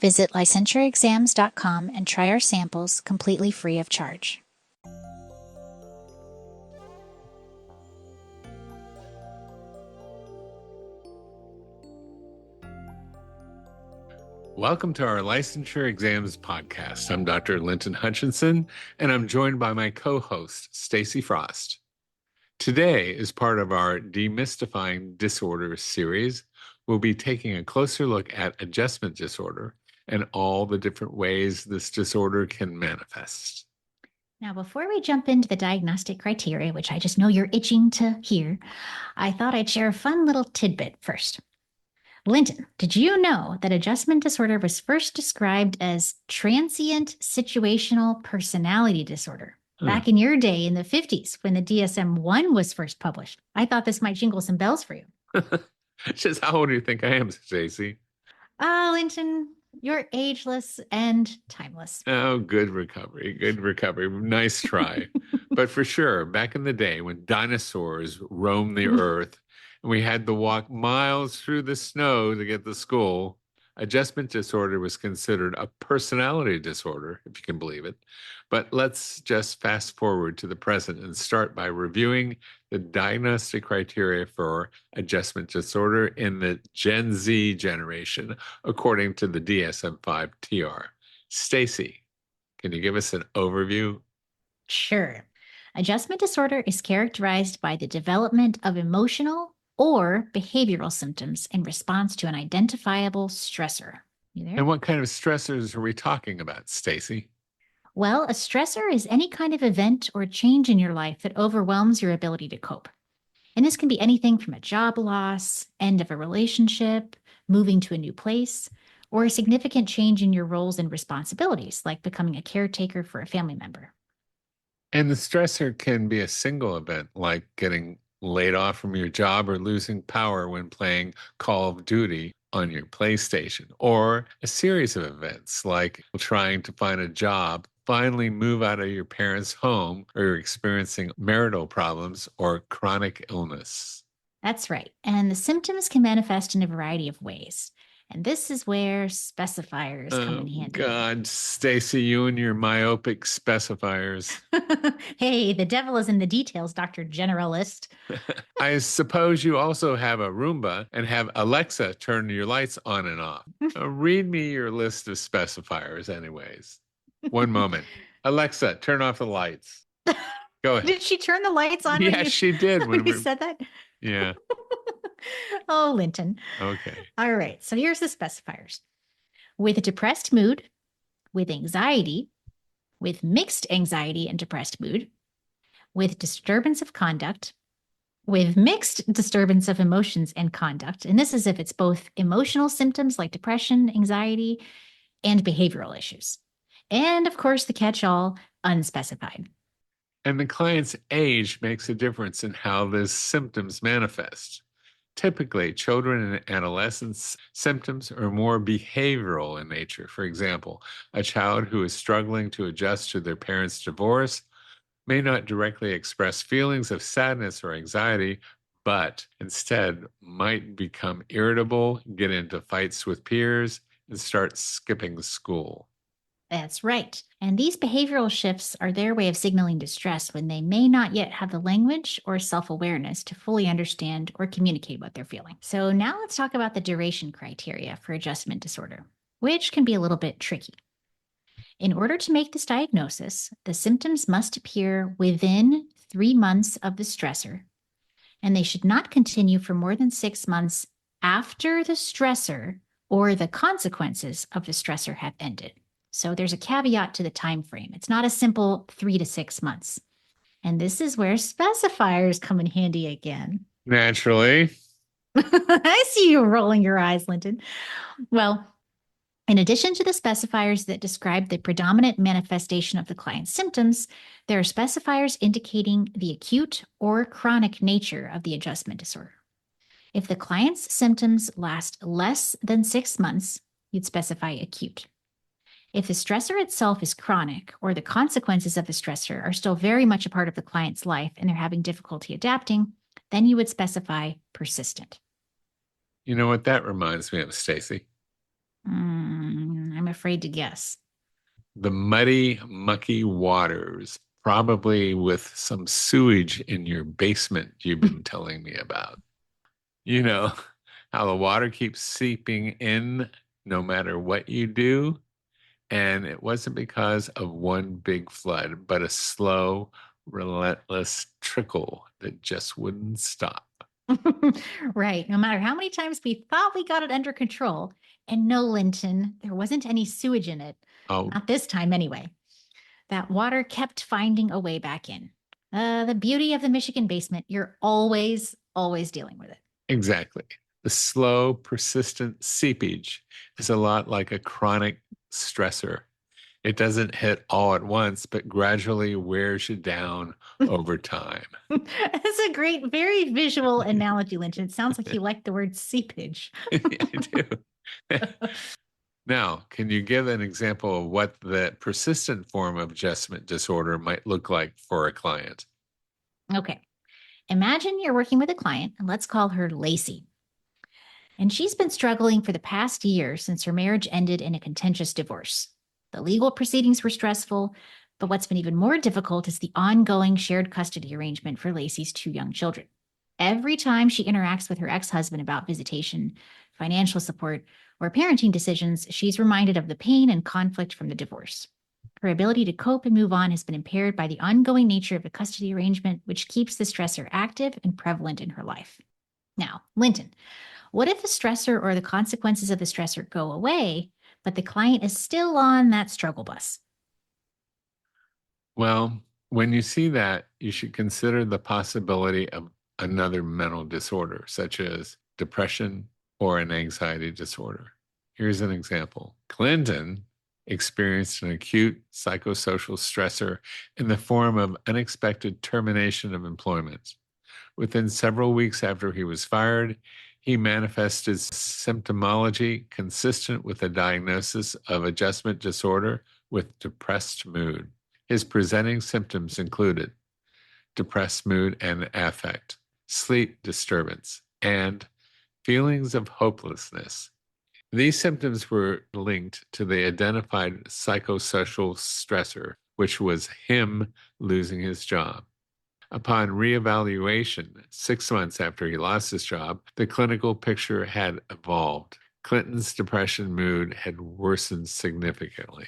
Visit licensureexams.com and try our samples completely free of charge. Welcome to our Licensure Exams podcast. I'm Dr. Linton Hutchinson, and I'm joined by my co-host, Stacy Frost. Today, as part of our Demystifying Disorders series, we'll be taking a closer look at adjustment disorder and all the different ways this disorder can manifest. Now, before we jump into the diagnostic criteria, which I just know you're itching to hear, I thought I'd share a fun little tidbit first. Linton, did you know that adjustment disorder was first described as transient situational personality disorder back in your day in the 50s when the DSM-1 was first published? I thought this might jingle some bells for you. Just how old do you think I am, Stacy? Linton, you're ageless and timeless. Oh, good recovery. Good recovery. Nice try. But for sure, back in the day when dinosaurs roamed the earth, we had to walk miles through the snow to get to school, adjustment disorder was considered a personality disorder, if you can believe it. But let's just fast forward to the present and start by reviewing the diagnostic criteria for adjustment disorder in the Gen Z generation, according to the DSM-5 TR. Stacy, can you give us an overview? Sure. Adjustment disorder is characterized by the development of emotional or behavioral symptoms in response to an identifiable stressor. You there? And what kind of stressors are we talking about, Stacy? Well, a stressor is any kind of event or change in your life that overwhelms your ability to cope. And this can be anything from a job loss, end of a relationship, moving to a new place, or a significant change in your roles and responsibilities, like becoming a caretaker for a family member. And the stressor can be a single event, like getting laid off from your job or losing power when playing Call of Duty on your PlayStation, or a series of events like trying to find a job, finally move out of your parents' home, or you're experiencing marital problems or chronic illness. That's right. And the symptoms can manifest in a variety of ways. And this is where specifiers come in handy. God, Stacy, you and your myopic specifiers. Hey, the devil is in the details, Dr. Generalist. I suppose you also have a Roomba and have Alexa turn your lights on and off. Read me your list of specifiers anyways. One moment. Alexa, turn off the lights. Go ahead. Did she turn the lights on? Yes, she did. When you said that? Yeah. Oh, Linton. Okay. All right. So here's the specifiers. With a depressed mood, with anxiety, with mixed anxiety and depressed mood, with disturbance of conduct, with mixed disturbance of emotions and conduct. And this is if it's both emotional symptoms like depression, anxiety, and behavioral issues. And of course, the catch-all, unspecified. And the client's age makes a difference in how the symptoms manifest. Typically, children and adolescents' symptoms are more behavioral in nature. For example, a child who is struggling to adjust to their parents' divorce may not directly express feelings of sadness or anxiety, but instead might become irritable, get into fights with peers, and start skipping school. That's right. And these behavioral shifts are their way of signaling distress when they may not yet have the language or self-awareness to fully understand or communicate what they're feeling. So now let's talk about the duration criteria for adjustment disorder, which can be a little bit tricky. In order to make this diagnosis, the symptoms must appear within 3 months of the stressor, and they should not continue for more than 6 months after the stressor or the consequences of the stressor have ended. So there's a caveat to the time frame. It's not a simple 3 to 6 months. And this is where specifiers come in handy again. Naturally. I see you rolling your eyes, Linton. Well, in addition to the specifiers that describe the predominant manifestation of the client's symptoms, there are specifiers indicating the acute or chronic nature of the adjustment disorder. If the client's symptoms last less than 6 months, you'd specify acute. If the stressor itself is chronic or the consequences of the stressor are still very much a part of the client's life and they're having difficulty adapting, then you would specify persistent. You know what that reminds me of, Stacy? I'm afraid to guess. The muddy, mucky waters, probably with some sewage in your basement you've been telling me about. You know, how the water keeps seeping in no matter what you do. And it wasn't because of one big flood, but a slow, relentless trickle that just wouldn't stop. Right. No matter how many times we thought we got it under control. And no, Linton, there wasn't any sewage in it. Oh, Not this time, anyway. That water kept finding a way back in. The beauty of the Michigan basement, you're always dealing with it. exactly. The slow, persistent seepage is a lot like a chronic stressor. It doesn't hit all at once, but gradually wears you down over time. That's a great, very visual analogy, Linton. It sounds like you like the word seepage. I do. Now, can you give an example of what the persistent form of adjustment disorder might look like for a client? Okay. Imagine you're working with a client, and let's call her Lacey. And she's been struggling for the past year since her marriage ended in a contentious divorce. The legal proceedings were stressful, but what's been even more difficult is the ongoing shared custody arrangement for Lacey's two young children. Every time she interacts with her ex husband about visitation, financial support, or parenting decisions, she's reminded of the pain and conflict from the divorce. Her ability to cope and move on has been impaired by the ongoing nature of the custody arrangement, which keeps the stressor active and prevalent in her life. Now, Linton, what if the stressor or the consequences of the stressor go away, but the client is still on that struggle bus? Well, when you see that, you should consider the possibility of another mental disorder, such as depression or an anxiety disorder. Here's an example. Clinton experienced an acute psychosocial stressor in the form of unexpected termination of employment. Within several weeks after he was fired, he manifested symptomology consistent with a diagnosis of adjustment disorder with depressed mood. His presenting symptoms included depressed mood and affect, sleep disturbance, and feelings of hopelessness. These symptoms were linked to the identified psychosocial stressor, which was him losing his job. Upon reevaluation, 6 months after he lost his job, the clinical picture had evolved. Clinton's depression mood had worsened significantly.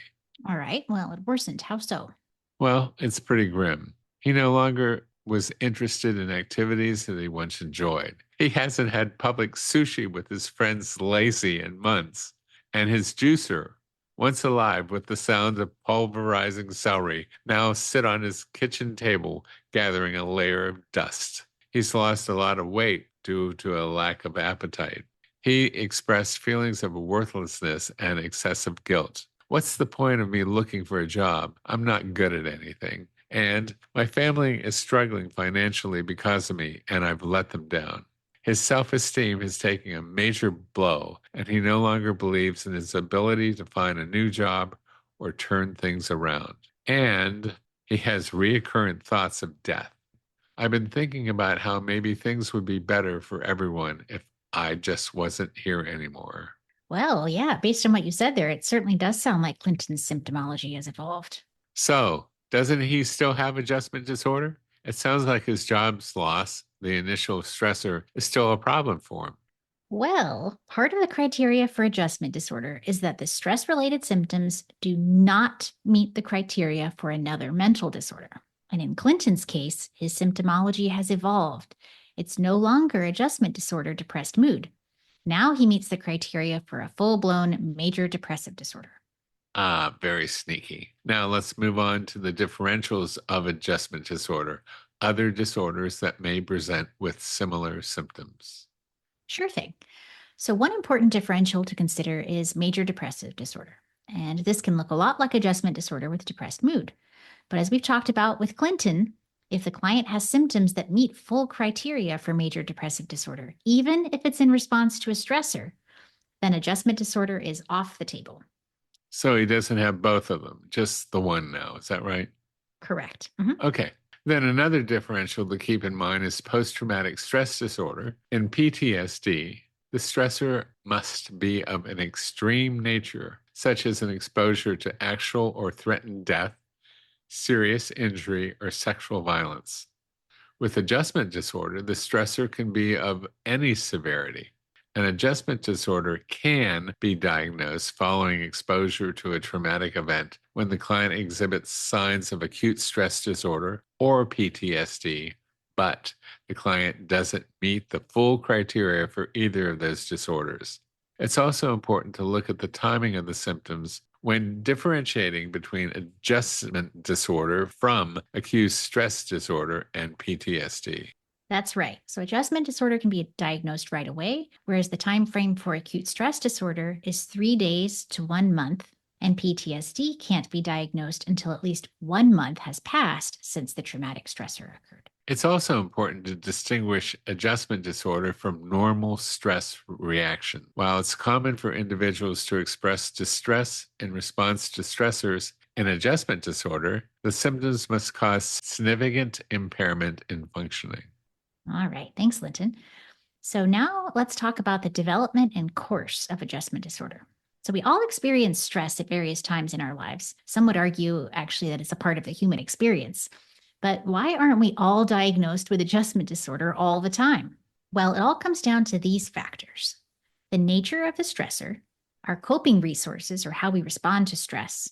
All right, well, it worsened. How so? Well, it's pretty grim. He no longer was interested in activities that he once enjoyed. He hasn't had public sushi with his friends Lacey in months, and his juicer, once alive with the sound of pulverizing celery, now sit on his kitchen table gathering a layer of dust. He's lost a lot of weight due to a lack of appetite. He expressed feelings of worthlessness and excessive guilt. What's the point of me looking for a job? I'm not good at anything. And my family is struggling financially because of me, and I've let them down. His self-esteem is taking a major blow, and he no longer believes in his ability to find a new job or turn things around. And he has recurrent thoughts of death. I've been thinking about how maybe things would be better for everyone if I just wasn't here anymore. Well, yeah, based on what you said there, it certainly does sound like Clinton's symptomology has evolved. So, doesn't he still have adjustment disorder? It sounds like his job's loss, the initial stressor, is still a problem for him. Well, part of the criteria for adjustment disorder is that the stress related symptoms do not meet the criteria for another mental disorder. And in Clinton's case, his symptomology has evolved. It's no longer adjustment disorder, depressed mood. Now he meets the criteria for a full blown major depressive disorder. Ah, very sneaky. Now let's move on to the differentials of adjustment disorder, other disorders that may present with similar symptoms. Sure thing. So, one important differential to consider is major depressive disorder. And this can look a lot like adjustment disorder with depressed mood. But as we've talked about with Clinton, if the client has symptoms that meet full criteria for major depressive disorder, even if it's in response to a stressor, then adjustment disorder is off the table. So he doesn't have both of them, just the one now. Is that right? Correct. Mhm. Okay. Then another differential to keep in mind is post-traumatic stress disorder. In PTSD, the stressor must be of an extreme nature, such as an exposure to actual or threatened death, serious injury, or sexual violence. With adjustment disorder, the stressor can be of any severity. An adjustment disorder can be diagnosed following exposure to a traumatic event when the client exhibits signs of acute stress disorder or PTSD, but the client doesn't meet the full criteria for either of those disorders. It's also important to look at the timing of the symptoms when differentiating between adjustment disorder from acute stress disorder and PTSD. That's right. So adjustment disorder can be diagnosed right away, whereas the time frame for acute stress disorder is 3 days to 1 month, and PTSD can't be diagnosed until at least 1 month has passed since the traumatic stressor occurred. It's also important to distinguish adjustment disorder from normal stress reaction. While it's common for individuals to express distress in response to stressors, in adjustment disorder, the symptoms must cause significant impairment in functioning. All right. Thanks, Linton. So now let's talk about the development and course of adjustment disorder. So we all experience stress at various times in our lives. Some would argue actually that it's a part of the human experience. But why aren't we all diagnosed with adjustment disorder all the time? Well, it all comes down to these factors: the nature of the stressor, our coping resources or how we respond to stress,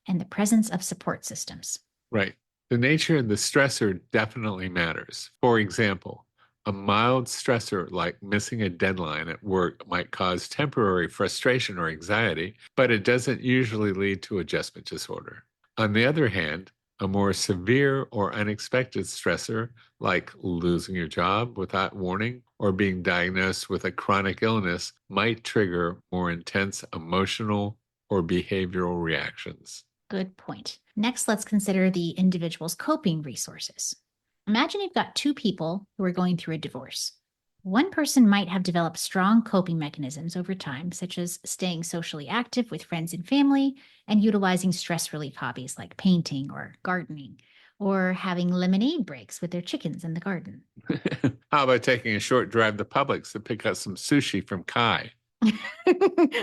and the presence of support systems. Right. The nature of the stressor definitely matters. For example, a mild stressor like missing a deadline at work might cause temporary frustration or anxiety, but it doesn't usually lead to adjustment disorder. On the other hand, a more severe or unexpected stressor, like losing your job without warning or being diagnosed with a chronic illness, might trigger more intense emotional or behavioral reactions. Good point. Next, let's consider the individual's coping resources. Imagine you've got two people who are going through a divorce. One person might have developed strong coping mechanisms over time, such as staying socially active with friends and family and utilizing stress relief hobbies like painting or gardening, or having lemonade breaks with their chickens in the garden. How about taking a short drive to Publix to pick up some sushi from Kai?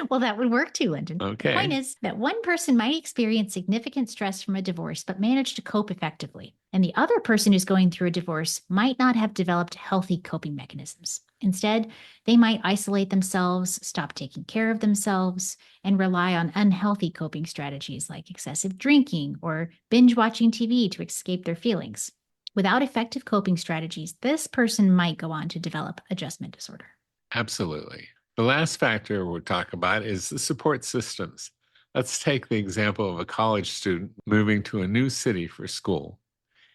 Well, that would work too, Linton. The point Okay. is that one person might experience significant stress from a divorce, but manage to cope effectively. And the other person who's going through a divorce might not have developed healthy coping mechanisms. Instead, they might isolate themselves, stop taking care of themselves, and rely on unhealthy coping strategies like excessive drinking or binge watching TV to escape their feelings. Without effective coping strategies, this person might go on to develop adjustment disorder. Absolutely. The last factor we'll talk about is the support systems. Let's take the example of a college student moving to a new city for school.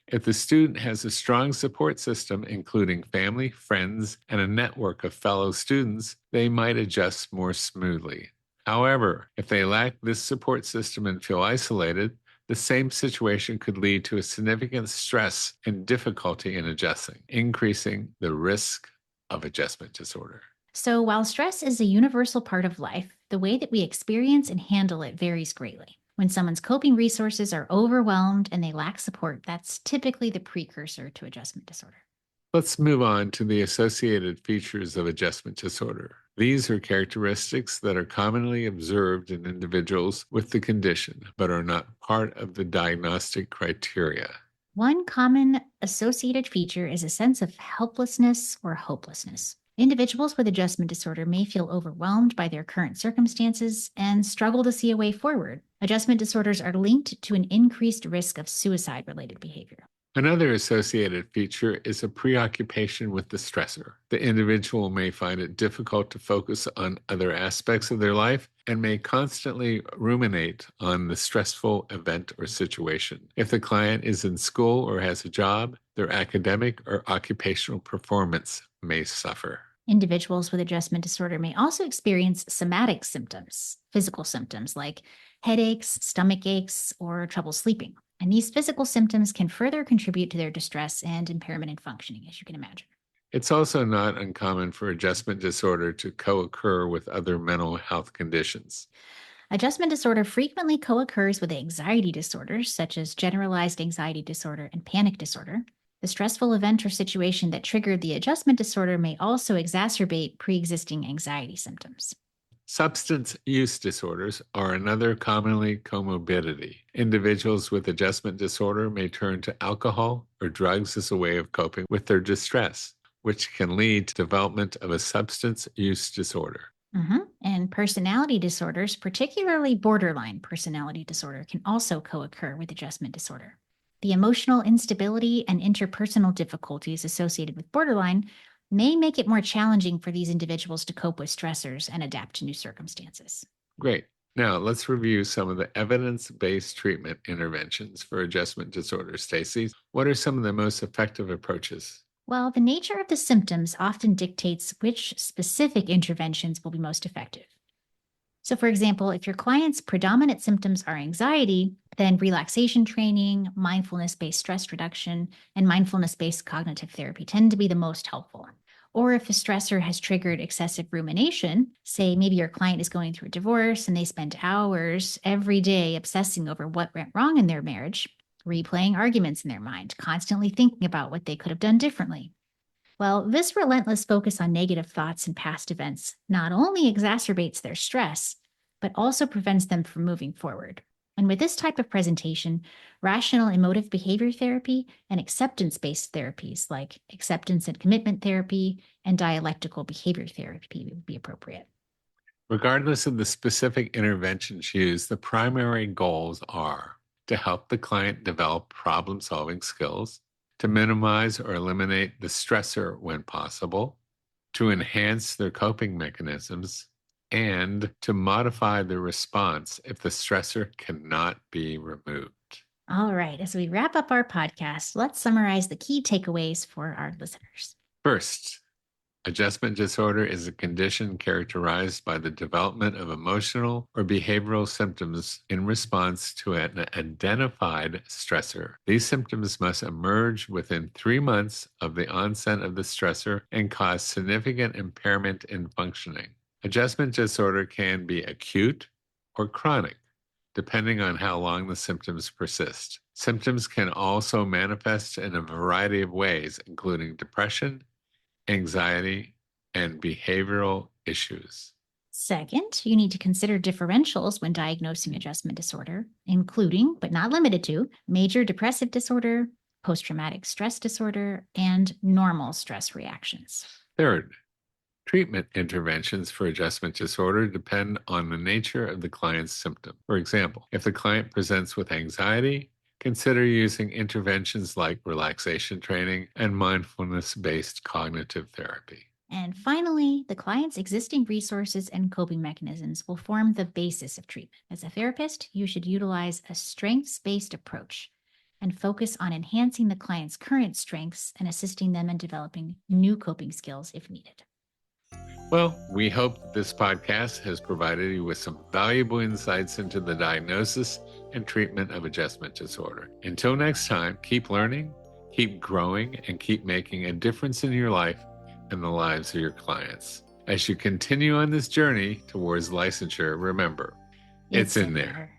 If the student has a strong support system, including family, friends, and a network of fellow students, they might adjust more smoothly. However, if they lack this support system and feel isolated, the same situation could lead to a significant stress and difficulty in adjusting, increasing the risk of adjustment disorder. So, while stress is a universal part of life, the way that we experience and handle it varies greatly. When someone's coping resources are overwhelmed and they lack support, that's typically the precursor to adjustment disorder. Let's move on to the associated features of adjustment disorder. These are characteristics that are commonly observed in individuals with the condition, but are not part of the diagnostic criteria. One common associated feature is a sense of helplessness or hopelessness. Individuals with adjustment disorder may feel overwhelmed by their current circumstances and struggle to see a way forward. Adjustment disorders are linked to an increased risk of suicide related behavior. Another associated feature is a preoccupation with the stressor. The individual may find it difficult to focus on other aspects of their life and may constantly ruminate on the stressful event or situation. If the client is in school or has a job, their academic or occupational performance may suffer. Individuals with adjustment disorder may also experience somatic symptoms, physical symptoms like headaches, stomach aches, or trouble sleeping. And these physical symptoms can further contribute to their distress and impairment in functioning, as you can imagine. It's also not uncommon for adjustment disorder to co-occur with other mental health conditions. Adjustment disorder frequently co occurs with anxiety disorders, such as generalized anxiety disorder and panic disorder. The stressful event or situation that triggered the adjustment disorder may also exacerbate pre existing anxiety symptoms. Substance use disorders are another commonly comorbidity. Individuals with adjustment disorder may turn to alcohol or drugs as a way of coping with their distress, which can lead to development of a substance use disorder. And personality disorders, particularly borderline personality disorder, can also co-occur with adjustment disorder. The emotional instability and interpersonal difficulties associated with borderline may make it more challenging for these individuals to cope with stressors and adapt to new circumstances. Great. Now, let's review some of the evidence-based treatment interventions for adjustment disorder. Stacy, what are some of the most effective approaches? Well, the nature of the symptoms often dictates which specific interventions will be most effective. So, for example, if your client's predominant symptoms are anxiety, then relaxation training, mindfulness based stress reduction, and mindfulness based cognitive therapy tend to be the most helpful. Or if a stressor has triggered excessive rumination, say maybe your client is going through a divorce and they spend hours every day obsessing over what went wrong in their marriage, replaying arguments in their mind, constantly thinking about what they could have done differently. Well, this relentless focus on negative thoughts and past events not only exacerbates their stress, but also prevents them from moving forward. And with this type of presentation, rational emotive behavior therapy and acceptance based therapies like acceptance and commitment therapy and dialectical behavior therapy would be appropriate. Regardless of the specific interventions used, the primary goals are to help the client develop problem-solving skills, to minimize or eliminate the stressor when possible, to enhance their coping mechanisms, and to modify the response if the stressor cannot be removed. All right, as we wrap up our podcast, let's summarize the key takeaways for our listeners. First, adjustment disorder is a condition characterized by the development of emotional or behavioral symptoms in response to an identified stressor. These symptoms must emerge within 3 months of the onset of the stressor and cause significant impairment in functioning. Adjustment disorder can be acute or chronic, depending on how long the symptoms persist. Symptoms can also manifest in a variety of ways, including depression, anxiety, and behavioral issues. Second, you need to consider differentials when diagnosing adjustment disorder, including, but not limited to, major depressive disorder, post-traumatic stress disorder, and normal stress reactions. Third, treatment interventions for adjustment disorder depend on the nature of the client's symptom. For example, if the client presents with anxiety, consider using interventions like relaxation training and mindfulness-based cognitive therapy. And finally, the client's existing resources and coping mechanisms will form the basis of treatment. As a therapist, you should utilize a strengths-based approach and focus on enhancing the client's current strengths and assisting them in developing new coping skills if needed. Well, we hope that this podcast has provided you with some valuable insights into the diagnosis and treatment of adjustment disorder. Until next time, keep learning, keep growing, and keep making a difference in your life and the lives of your clients. As you continue on this journey towards licensure, remember, it's in there.